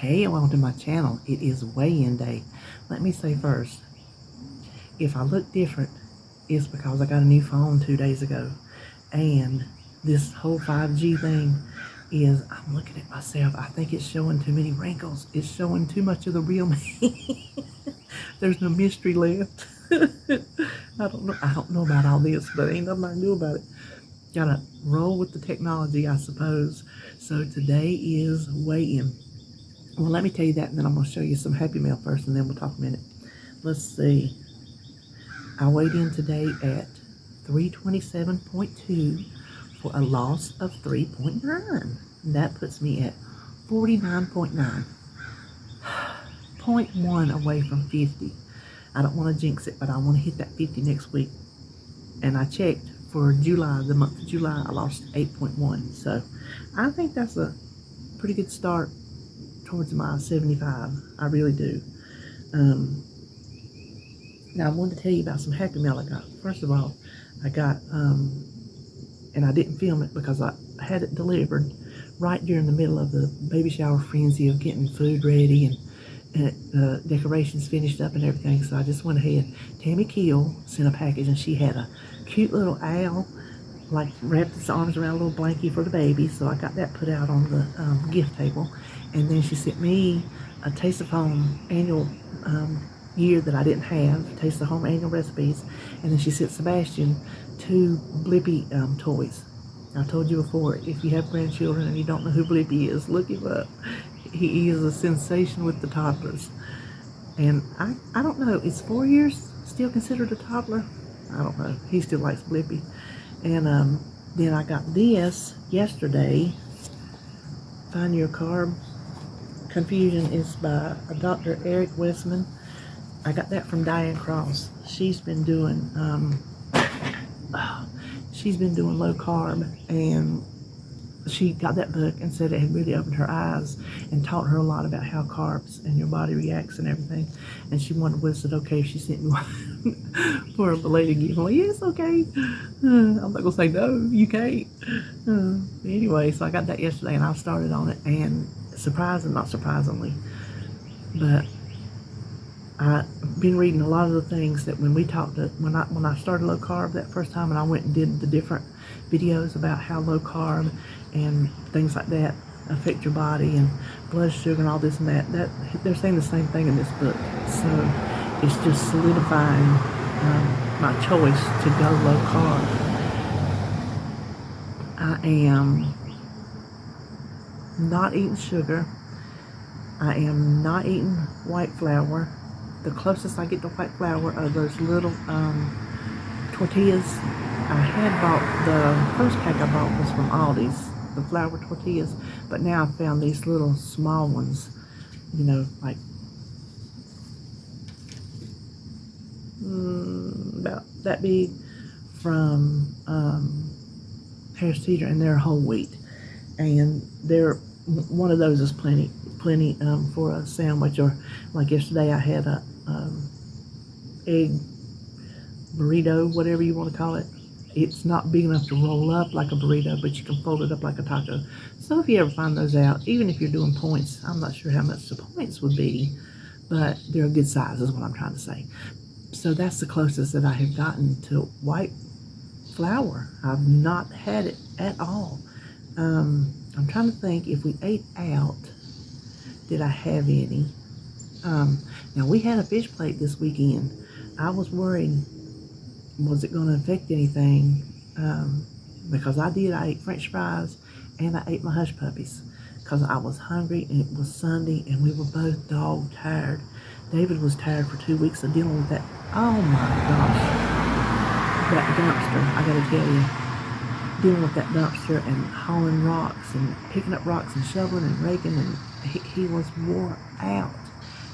Hey, welcome to my channel. It is weigh-in day. Let me say first, if I look different, it's because I got a new phone 2 days ago. And this whole 5G thing is, I'm looking at myself. I think it's showing too many wrinkles. It's showing too much of the real me. There's no mystery left. I don't know about all this, but ain't nothing I can do about it. Gotta roll with the technology, I suppose. So today is weigh-in. Well, let me tell you that, and then I'm going to show you some Happy Mail first, and then we'll talk a minute. Let's see. I weighed in today at 327.2 for a loss of 3.9. That puts me at 49.9. 0.1 away from 50. I don't want to jinx it, but I want to hit that 50 next week. And I checked for July, the month of July, I lost 8.1. So I think that's a pretty good start towards my 75. I really do. Now I wanted to tell you about some Happy Mail I got. First of all, I got, and I didn't film it because I had it delivered right during the middle of the baby shower frenzy of getting food ready and decorations finished up and everything. So I just went ahead. Tammy Keel sent a package, and she had a cute little owl, like wrapped its arms around a little blankie for the baby. So I got that put out on the gift table. And then she sent me a Taste of Home annual year that I didn't have, Taste of Home annual recipes. And then she sent Sebastian 2 Blippi toys. I told you before, if you have grandchildren and you don't know who Blippi is, look him up. He is a sensation with the toddlers. And I don't know, is 4 years still considered a toddler? I don't know. He still likes Blippi. And then I got this yesterday. Find Your Carb Confusion is by Dr. Eric Westman. I got that from Diane Cross. She's been doing low carb, and she got that book and said it had really opened her eyes and taught her a lot about how carbs and your body reacts and everything. And she wondered, was it okay if she sent me one for a belated gift? I'm like, yes, okay. I'm not gonna say no, you can't. Anyway, so I got that yesterday, and I started on it, and not surprisingly, but I've been reading a lot of the things that when I started low carb that first time, and I went and did the different videos about how low carb and things like that affect your body and blood sugar and all this and that they're saying the same thing in this book. So it's just solidifying my choice to go low carb. I am not eating sugar. I am not eating white flour. The closest I get to white flour are those little tortillas. I had bought, the first pack I bought was from Aldi's, the flour tortillas, but now I found these little small ones, you know, like about that big, from Harris Teeter, and they're whole wheat, and one of those is plenty for a sandwich. Or like yesterday I had a egg burrito, whatever you want to call it. It's not big enough to roll up like a burrito, but you can fold it up like a taco. So if you ever find those out, even if you're doing points, I'm not sure how much the points would be, but they're a good size is what I'm trying to say. So that's the closest that I have gotten to white flour. I've not had it at all. I'm trying to think, if we ate out, did I have any? Now we had a fish plate this weekend. I was worried, was it going to affect anything? Because I ate French fries, and I ate my hush puppies because I was hungry, and it was Sunday, and we were both dog tired. David was tired for 2 weeks of dealing with that. Oh my gosh, that dumpster, I gotta tell you. Dealing with that dumpster and hauling rocks and picking up rocks and shoveling and raking, and he was wore out,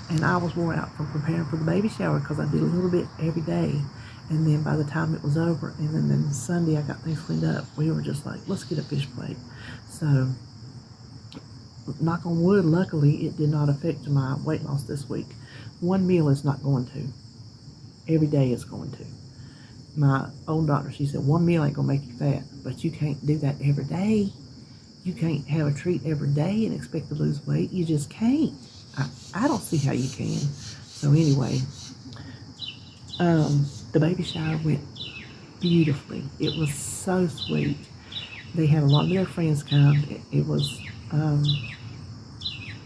and I was wore out from preparing for the baby shower because I did a little bit every day. And then by the time it was over, and then Sunday I got things cleaned up, we were just like, let's get a fish plate. So knock on wood, luckily it did not affect my weight loss this week. One meal is not going to. Every day it's going to. My old doctor, she said, one meal ain't gonna make you fat, but you can't do that every day. You can't have a treat every day and expect to lose weight. You just can't. I don't see how you can. So anyway, the baby shower went beautifully. It was so sweet. They had a lot of their friends come. It was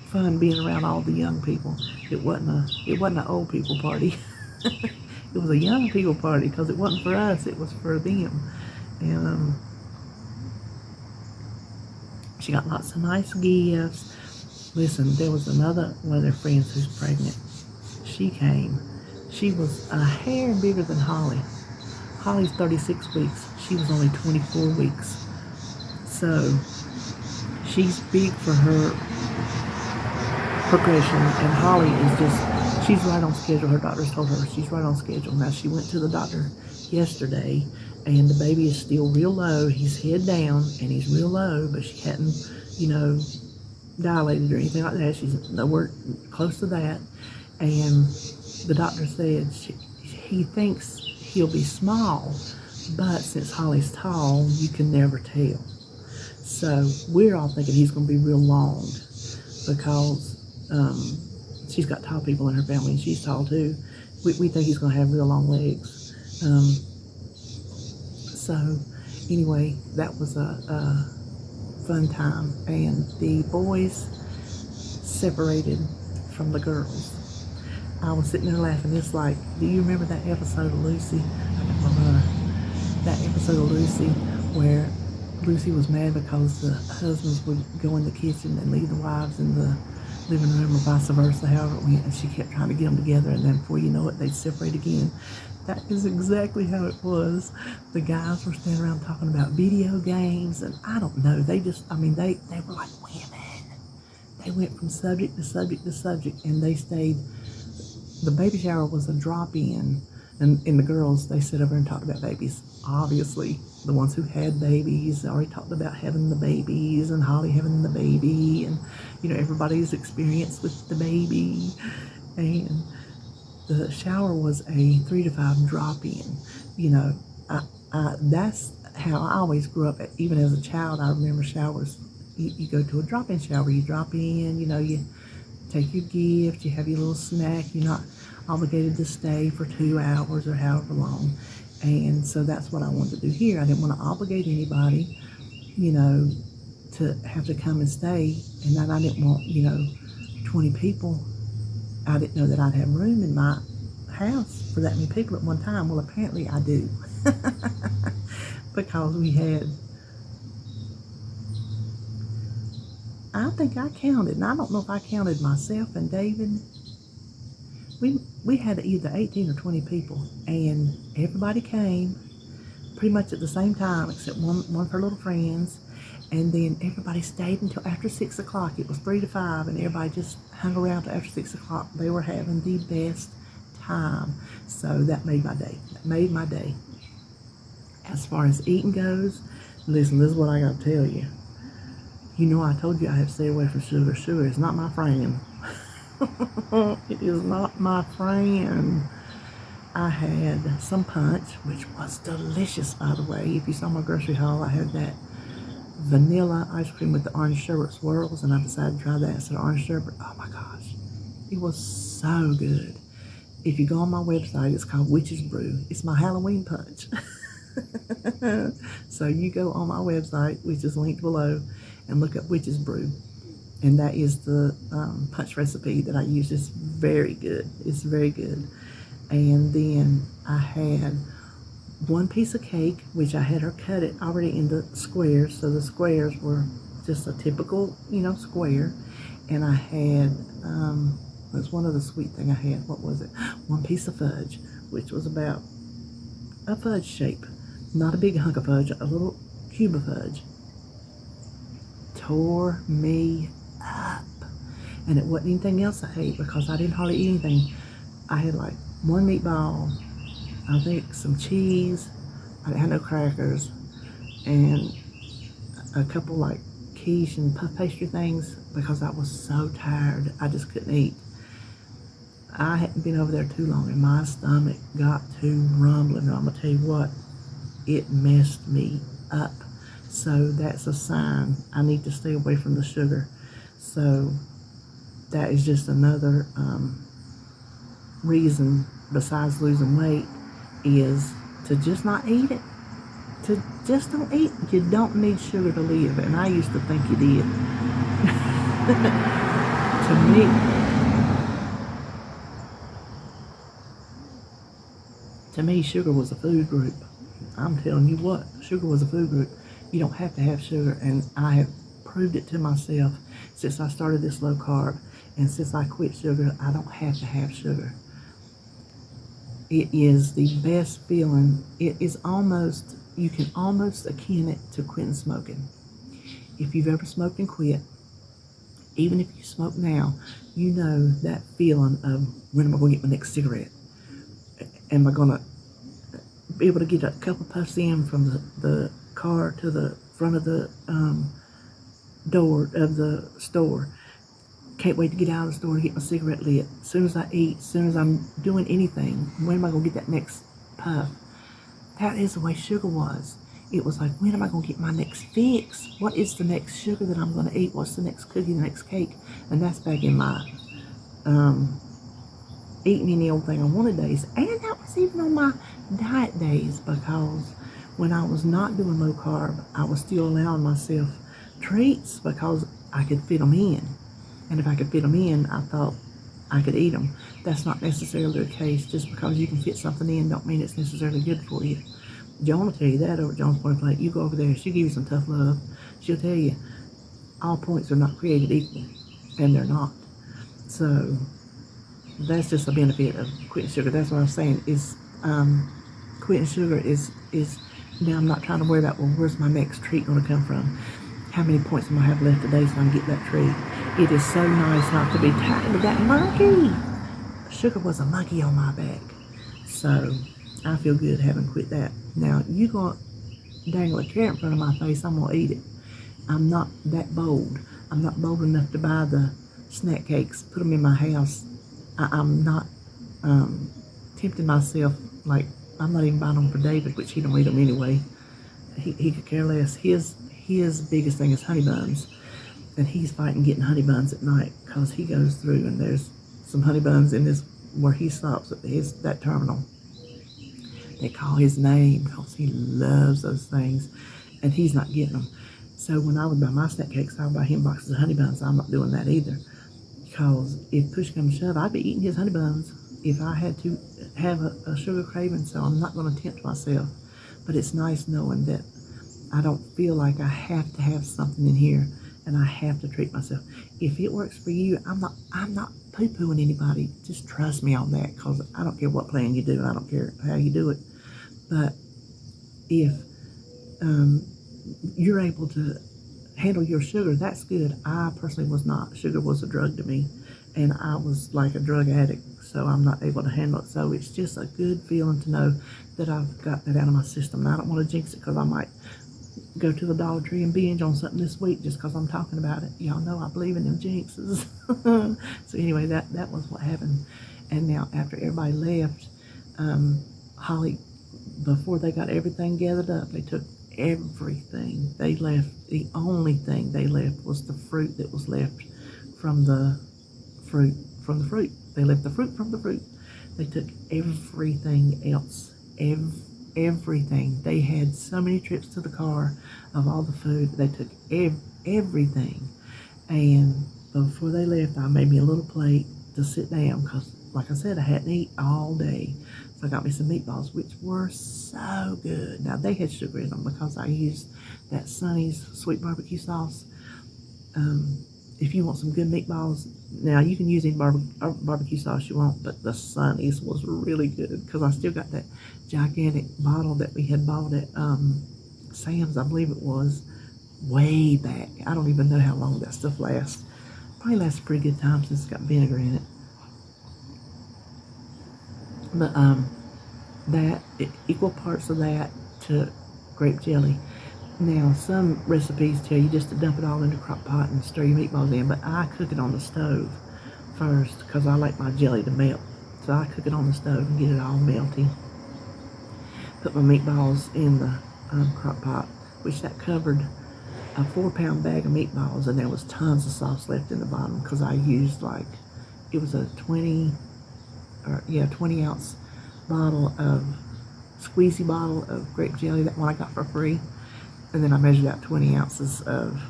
fun being around all the young people. It wasn't an old people party. It was a young people party because it wasn't for us. It was for them. And she got lots of nice gifts. Listen, there was another one of their friends who's pregnant. She came. She was a hair bigger than Holly. Holly's 36 weeks. She was only 24 weeks. So she's big for her progression, and Holly is just, she's right on schedule. Her doctors told her she's right on schedule. Now, she went to the doctor yesterday, and the baby is still real low. He's head down, and he's real low, but she hadn't, dilated or anything like that. She's nowhere close to that. And the doctor said he thinks he'll be small, but since Holly's tall, you can never tell. So we're all thinking he's going to be real long because she's got tall people in her family, and she's tall too. We think he's going to have real long legs. So anyway, that was a fun time, and the boys separated from the girls. I was sitting there laughing. It's like, do you remember that episode of Lucy? That episode of Lucy where Lucy was mad because the husbands would go in the kitchen and leave the wives in the living room, or vice versa, however it went, and she kept trying to get them together, and then before you know it, they'd separate again. That is exactly how it was. The guys were standing around talking about video games, and I don't know, they were like women. They went from subject to subject to subject, and they stayed. The baby shower was a drop-in, and the girls, they sat over and talked about babies. Obviously, the ones who had babies already talked about having the babies, and Holly having the baby, and everybody's experience with the baby. And the shower was a 3 to 5 drop-in. That's how I always grew up. Even as a child, I remember showers. You go to a drop-in shower. You drop in. You take your gift. You have your little snack. You're not obligated to stay for 2 hours or however long. And so that's what I wanted to do here. I didn't want to obligate anybody, to have to come and stay. And then I didn't want, 20 people. I didn't know that I'd have room in my house for that many people at one time. Well, apparently I do. Because we had, I think I counted, and I don't know if I counted myself and David. We had either 18 or 20 people, and everybody came pretty much at the same time, except one of her little friends. And then everybody stayed until after 6 o'clock. It was 3 to 5, and everybody just hung around till after 6 o'clock. They were having the best time. So that made my day. As far as eating goes, listen, this is what I got to tell you. I told you I have to stay away from sugar. Sugar is not my friend. It is not my friend. I had some punch, which was delicious, by the way. If you saw my grocery haul, I had that vanilla ice cream with the orange sherbet swirls, and I decided to try that instead of orange sherbet. Oh my gosh, it was so good. If you go on my website, it's called Witch's Brew. It's my Halloween punch. So you go on my website, which is linked below, and look up Witch's Brew, and that is the punch recipe that I use. It's very good. It's very good. And then I had one piece of cake, which I had her cut it already into squares, so the squares were just a typical, square. And I had, that's one of the sweet thing I had. What was it? One piece of fudge, which was about a fudge shape, not a big hunk of fudge, a little cube of fudge. Tore me up. And it wasn't anything else I ate because I didn't hardly eat anything. I had like one meatball, I think some cheese, I had no crackers, and a couple like quiche and puff pastry things because I was so tired. I just couldn't eat. I hadn't been over there too long, and my stomach got to rumbling. I'm gonna tell you what, it messed me up. So that's a sign I need to stay away from the sugar. So that is just another reason besides losing weight is to just not eat it. To just don't eat. You don't need sugar to live, and I used to think you did. To me, sugar was a food group. I'm telling you what, sugar was a food group. You don't have to have sugar, and I have proved it to myself since I started this low carb, and since I quit sugar, I don't have to have sugar. It is the best feeling. It is almost, you can almost akin it to quitting smoking. If you've ever smoked and quit, even if you smoke now, you know that feeling of, when am I going to get my next cigarette? Am I going to be able to get a couple puffs in from the car to the front of the door of the store? Can't wait to get out of the store and get my cigarette lit. As soon as I eat, as soon as I'm doing anything, when am I going to get that next puff? That is the way sugar was. It was like, when am I going to get my next fix? What is the next sugar that I'm going to eat? What's the next cookie, the next cake? And that's back in my eating any old thing I wanted days. And that was even on my diet days, because when I was not doing low carb, I was still allowing myself treats because I could fit them in. And if I could fit them in, I thought I could eat them. That's not necessarily the case. Just because you can fit something in don't mean it's necessarily good for you. Joan will tell you that over at Joan's Point Plate. You go over there, she'll give you some tough love. She'll tell you all points are not created equal, and they're not. So that's just a benefit of quitting sugar. That's what I'm saying is quitting sugar is now I'm not trying to worry about, well, where's my next treat going to come from? How many points am I have left today so I can get that treat? It is so nice not to be tied to that monkey. Sugar was a monkey on my back. So I feel good having quit that. Now, you going to dangle a carrot in front of my face, I'm going to eat it. I'm not that bold. I'm not bold enough to buy the snack cakes, put them in my house. I'm not tempting myself. Like, I'm not even buying them for David, which he don't eat them anyway. He could care less. His biggest thing is honey buns, and he's fighting getting honey buns at night because he goes through and there's some honey buns in this where he stops at that terminal. They call his name because he loves those things, and he's not getting them. So when I would buy my snack cakes, I would buy him boxes of honey buns. I'm not doing that either, because if push comes to shove, I'd be eating his honey buns if I had to have a sugar craving. So I'm not going to tempt myself. But it's nice knowing that I don't feel like I have to have something in here and I have to treat myself. If it works for you, I'm not poo-pooing anybody. Just trust me on that, because I don't care what plan you do, and I don't care how you do it. But if you're able to handle your sugar, that's good. I personally was not. Sugar was a drug to me, and I was like a drug addict, so I'm not able to handle it. So it's just a good feeling to know that I've got that out of my system. And I don't want to jinx it, because I might go to the Dollar Tree and binge on something this week just because I'm talking about it. Y'all know I believe in them jinxes. So anyway, that was what happened. And now after everybody left, Holly, before they got everything gathered up, they took everything. They left, the only thing they left was the fruit that was left from the fruit. They left the fruit from the fruit. They took everything else. Everything. They had so many trips to the car of all the food. They took everything. And before they left, I made me a little plate to sit down, because, like I said, I hadn't eaten all day. So I got me some meatballs, which were so good. Now, they had sugar in them because I used that Sonny's sweet barbecue sauce. If you want some good meatballs, now you can use any barbecue sauce you want, but the Sonny's was really good, because I still got that gigantic bottle that we had bought at Sam's, I believe it was, way back. I don't even know how long that stuff lasts. Probably lasts a pretty good time since it's got vinegar in it. But that, equal parts of that to grape jelly. Now, some recipes tell you just to dump it all in the crock pot and stir your meatballs in, but I cook it on the stove first because I like my jelly to melt. So I cook it on the stove and get it all melty. Put my meatballs in the crock pot, which that covered a 4-pound bag of meatballs, and there was tons of sauce left in the bottom because I used it was a 20 ounce squeezy bottle of grape jelly, that one I got for free, and then I measured out 20 ounces of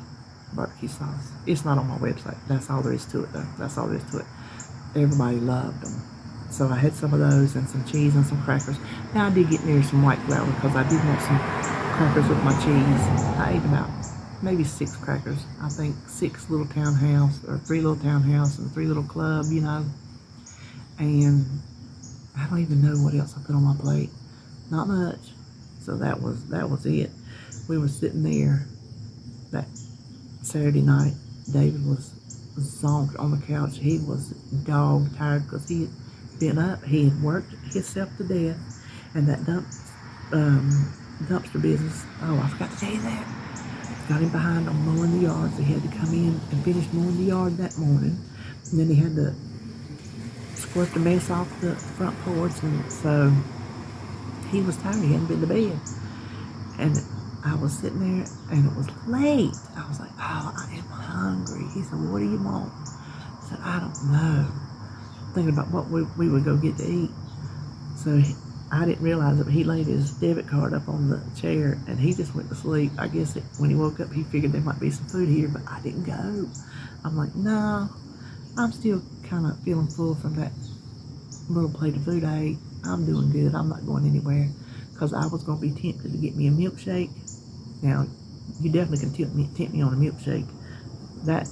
barbecue sauce. It's not on my website. That's all there is to it, though. That's all there is to it. Everybody loved them. So I had some of those and some cheese and some crackers. Now I did get near some white flour because I did want some crackers with my cheese. I ate about maybe 6 crackers. I think 6 little townhouse, or 3 little townhouse and 3 little club, And I don't even know what else I put on my plate. Not much. So that was it. We were sitting there that Saturday night. David was zonked on the couch. He was dog tired because he had been up. He had worked himself to death. And that dumpster business, oh, I forgot to tell you that. Got him behind on mowing the yard, so he had to come in and finish mowing the yard that morning. And then he had to squirt the mess off the front porch, and so he was tired. He hadn't been to bed. And I was sitting there, and it was late. I was like, oh, I am hungry. He said, well, what do you want? I said, I don't know. Thinking about what we would go get to eat. So I didn't realize it, but he laid his debit card up on the chair, and he just went to sleep. I guess when he woke up, he figured there might be some food here, but I didn't go. I'm like, no, I'm still kind of feeling full from that little plate of food I ate. I'm doing good. I'm not going anywhere, because I was going to be tempted to get me a milkshake. Now, you definitely can tempt me on a milkshake. That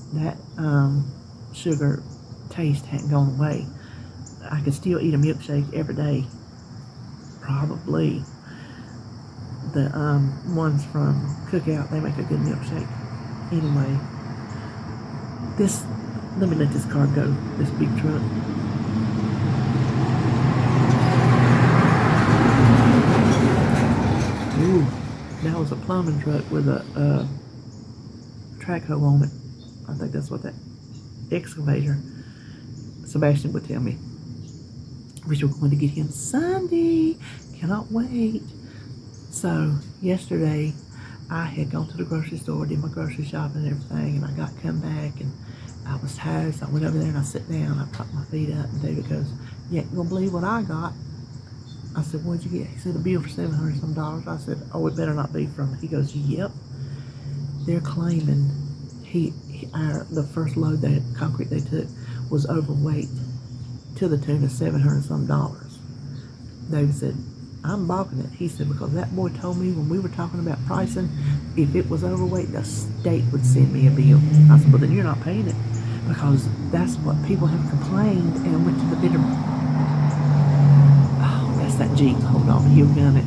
sugar taste hadn't gone away. I could still eat a milkshake every day. Probably. The ones from Cookout, they make a good milkshake. Anyway, let me let this car go, this big truck. Ooh, that was a plumbing truck with a track hoe on it. I think that's what that excavator, Sebastian would tell me. Wish we were going to get him Sunday. Cannot wait. So yesterday I had gone to the grocery store, did my grocery shopping and everything, and I come back and I was tired, so I went over there and I sat down. I propped my feet up, and David goes, "You ain't gonna believe what I got." I said, "What'd you get?" He said, "A bill for $700 some dollars." I said, "Oh, it better not be from." He goes, "Yep." They're claiming the first load concrete they took was overweight to the tune of $700 some dollars. David said, "I'm balking it." He said, "Because that boy told me when we were talking about pricing, if it was overweight, the state would send me a bill." I said, "Well, then you're not paying it, because that's what people have complained and went to the bidder." Oh, that's that Jeep. Hold on, he'll gun it.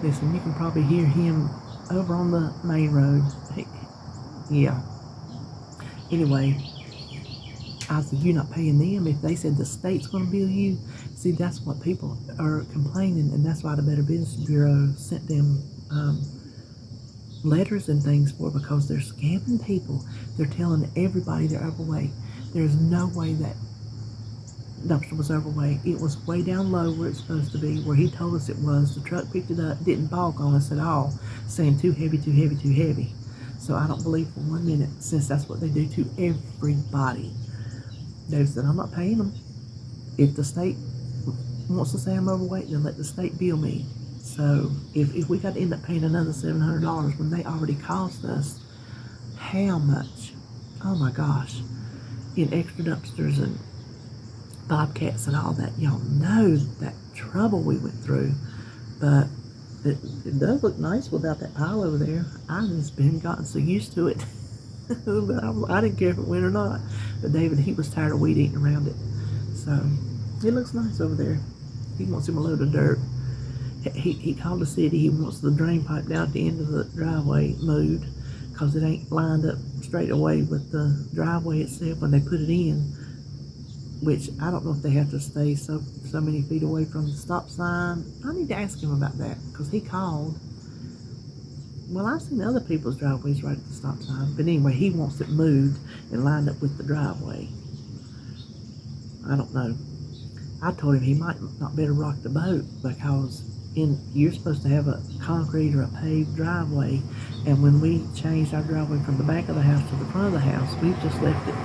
Listen, you can probably hear him over on the main road. Yeah. Anyway, I said, "You're not paying them if they said the state's going to bill you." See, that's what people are complaining, and that's why the Better Business Bureau sent them letters and things for, because they're scamming people. They're telling everybody they're overweight. There's no way that dumpster was overweight. It was way down low where it's supposed to be, where he told us it was. The truck picked it up, didn't balk on us at all, saying too heavy, too heavy, too heavy. So I don't believe for 1 minute, since that's what they do to everybody. Dave said, "I'm not paying them. If the state wants to say I'm overweight, then let the state bill me." So if we got to end up paying another $700 when they already cost us how much? Oh my gosh. In extra dumpsters and bobcats and all that, y'all know that trouble we went through. But it does look nice without that pile over there. I've just gotten so used to it. I didn't care if it went or not. But David, he was tired of weed eating around it. So it looks nice over there. He wants him a load of dirt. He called the city. He wants the drain pipe down at the end of the driveway moved, because it ain't lined up straight away with the driveway itself when they put it in. Which I don't know if they have to stay so many feet away from the stop sign. I need to ask him about that, because he called. Well, I've seen other people's driveways right at the stop sign. But anyway, he wants it moved and lined up with the driveway. I don't know. I told him he might not better rock the boat, because you're supposed to have a concrete or a paved driveway, and when we changed our driveway from the back of the house to the front of the house, we've just left it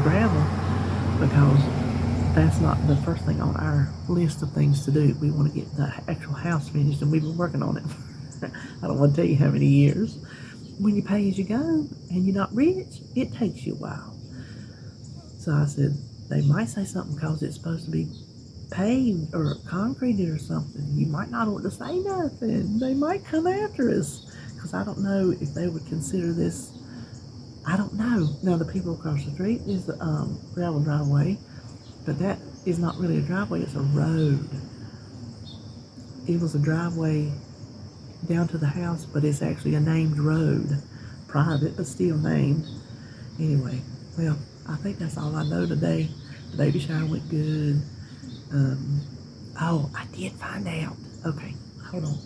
gravel because that's not the first thing on our list of things to do. We want to get the actual house finished, and we've been working on it for I don't want to tell you how many years. When you pay as you go and you're not rich, it takes you a while. So I said, they might say something because it's supposed to be paved or concreted or something. You might not want to say nothing. They might come after us because I don't know if they would consider this. I don't know. Now, the people across the street is the gravel driveway, but that is not really a driveway, it's a road. It was a driveway down to the house, but it's actually a named road. Private, but still named. Anyway, well, I think that's all I know today. The baby shower went good. Oh, I did find out. Okay, hold on.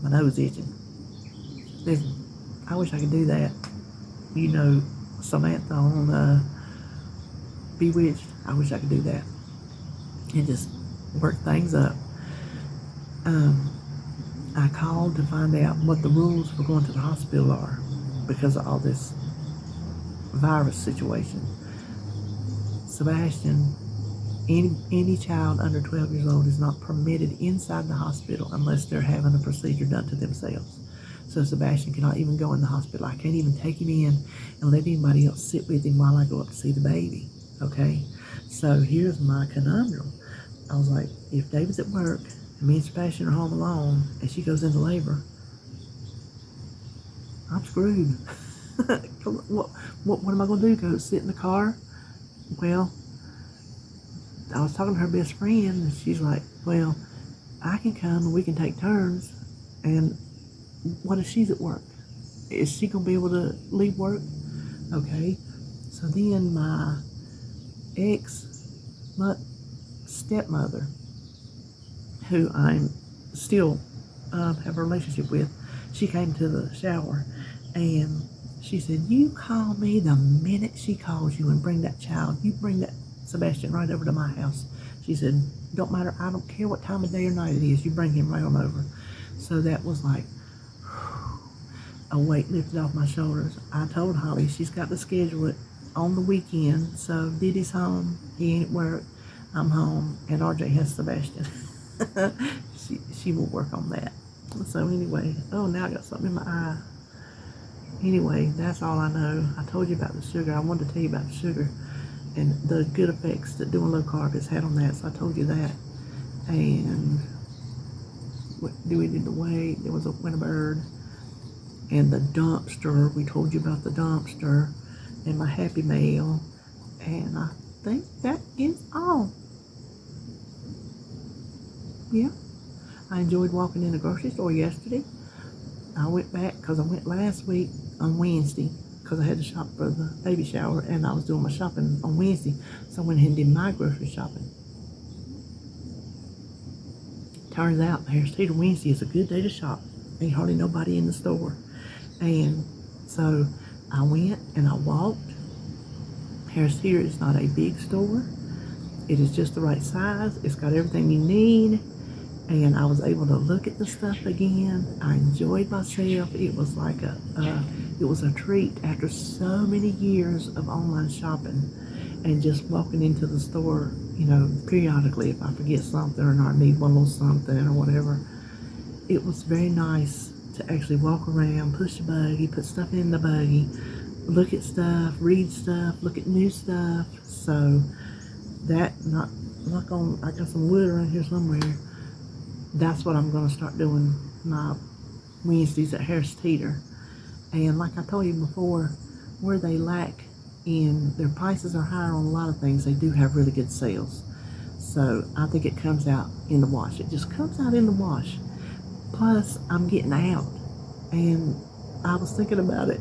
My nose itching. Listen, I wish I could do that. You know, Samantha on Bewitched. I wish I could do that and just work things up. I called to find out what the rules for going to the hospital are because of all this virus situation. Sebastian, any child under 12 years old is not permitted inside the hospital unless they're having a procedure done to themselves. So Sebastian cannot even go in the hospital. I can't even take him in and let anybody else sit with him while I go up to see the baby. Okay? So here's my conundrum. I was like, if David's at work and me and Sebastian are home alone and she goes into labor, I'm screwed. What am I going to do? Go sit in the car? Well, I was talking to her best friend, and she's like, well, I can come and we can take turns. And what if she's at work? Is she going to be able to leave work? Okay. So then my stepmother, who I'm still have a relationship with, she came to the shower and she said, you call me the minute she calls you and bring that child. You bring that Sebastian right over to my house. She said, don't matter. I don't care what time of day or night it is. You bring him right on over. So that was like a weight lifted off my shoulders. I told Holly she's got to schedule it on the weekend. So Diddy's home. He ain't at work. I'm home. And RJ has Sebastian. she will work on that. So anyway, oh, now I got something in my eye. Anyway, that's all I know. I told you about the sugar. I wanted to tell you about the sugar and the good effects that doing low carb has had on that. So I told you that. And we did the weight. There was a winter bird. And the dumpster. We told you about the dumpster. And my Happy Mail. And I think that is all. Yeah. I enjoyed walking in the grocery store yesterday. I went back because I went last week on Wednesday because I had to shop for the baby shower and I was doing my shopping on Wednesday. So I went ahead and did my grocery shopping. Turns out Harris Teeter Wednesday is a good day to shop. Ain't hardly nobody in the store. And so I went and I walked. Harris Teeter is not a big store. It is just the right size. It's got everything you need. And I was able to look at the stuff again. I enjoyed myself. It was like it was a treat after so many years of online shopping and just walking into the store, you know, periodically if I forget something or I need one little something or whatever. It was very nice to actually walk around, push the buggy, put stuff in the buggy, look at stuff, read stuff, look at new stuff. So that, I got some wood around here somewhere. That's what I'm going to start doing my Wednesdays at Harris Teeter. And like I told you before, where they lack in, their prices are higher on a lot of things, they do have really good sales. So I think it comes out in the wash. It just comes out in the wash. Plus, I'm getting out. And I was thinking about it.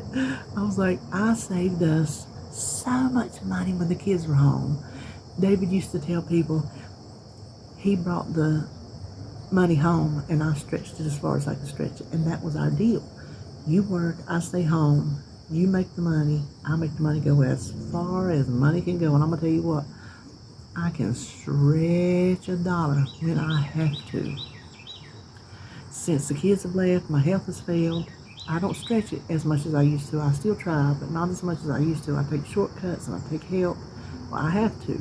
I was like, I saved us so much money when the kids were home. David used to tell people he brought the money home and I stretched it as far as I could stretch it, and that was our deal. You work, I stay home, you make the money, I make the money go as far as money can go. And I'm gonna tell you what, I can stretch $1 when I have to. Since the kids have left, my health has failed. I don't stretch it as much as I used to. I still try, but not as much as I used to. I take shortcuts and I take help. Well, I have to.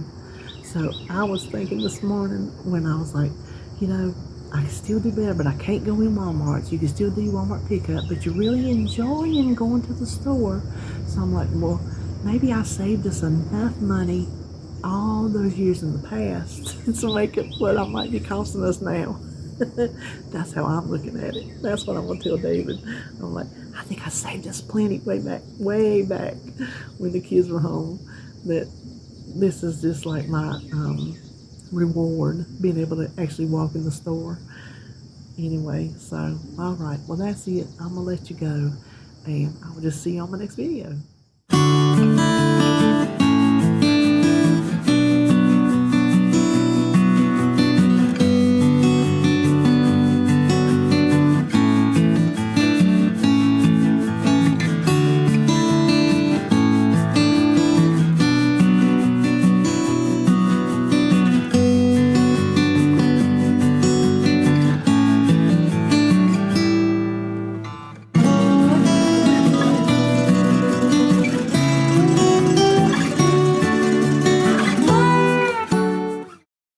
So I was thinking this morning when I was like, I can still do better, but I can't go in Walmart. You can still do Walmart pickup, but you're really enjoying going to the store. So I'm like, well, maybe I saved us enough money all those years in the past to make up what I might be costing us now. That's how I'm looking at it. That's what I'm going to tell David. I'm like, I think I saved us plenty way back when the kids were home. That this is just like my reward, being able to actually walk in the store. Anyway, so, all right. Well, that's it. I'm going to let you go. And I will just see you on my next video.